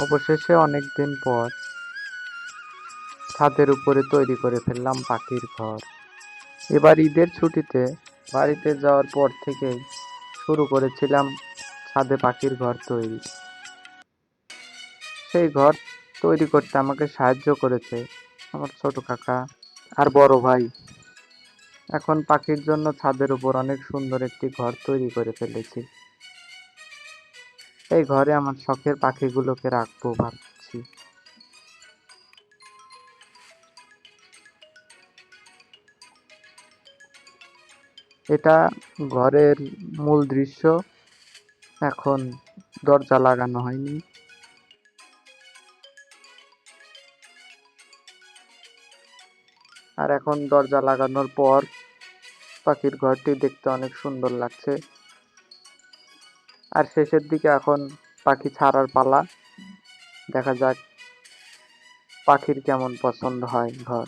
অবশেষে অনেকদিন পর ছাদের উপরে তৈরি করে ফেললাম পাখির ঘর। এবার ঈদের ছুটিতে বাড়িতে যাওয়ার পর থেকেই শুরু করেছিলাম ছাদে পাখির ঘর তৈরি। সেই ঘর তৈরি করতে আমাকে সাহায্য করেছে আমার ছোট কাকা আর বড় ভাই। এখন পাখির জন্য ছাদের উপর অনেক সুন্দর একটি ঘর তৈরি করে ফেলেছি। এই ঘরে আমার শখের পাখিগুলোকে রাখবো ভাবছি। এটা ঘরের মূল দৃশ্য। এখন দরজা লাগানো হয়নি। আর এখন দরজা লাগানোর পর পাখির ঘরটি দেখতে অনেক সুন্দর লাগছে। আর শেষের দিকে এখন পাখি ছাড়ার পালা। দেখা যাক পাখির কেমন পছন্দ হয় ঘর।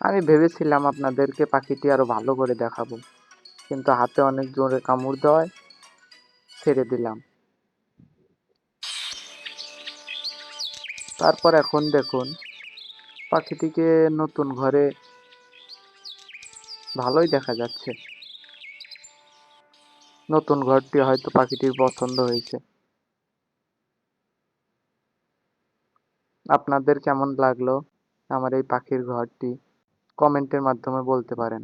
আমি ভেবেছিলাম আপনাদেরকে পাখিটি আরো ভালো করে দেখাবো, কিন্তু হাতে অনেক জোরে কামড় দেওয়ায় ছেড়ে দিলাম। তারপর এখন দেখুন পাখিটিকে নতুন ঘরে ভালোই দেখা যাচ্ছে। নতুন ঘরটি হয়তো পাখিটির পছন্দ হয়েছে। আপনাদের কেমন লাগলো আমার এই পাখির ঘরটি কমেন্টের মাধ্যমে বলতে পারেন।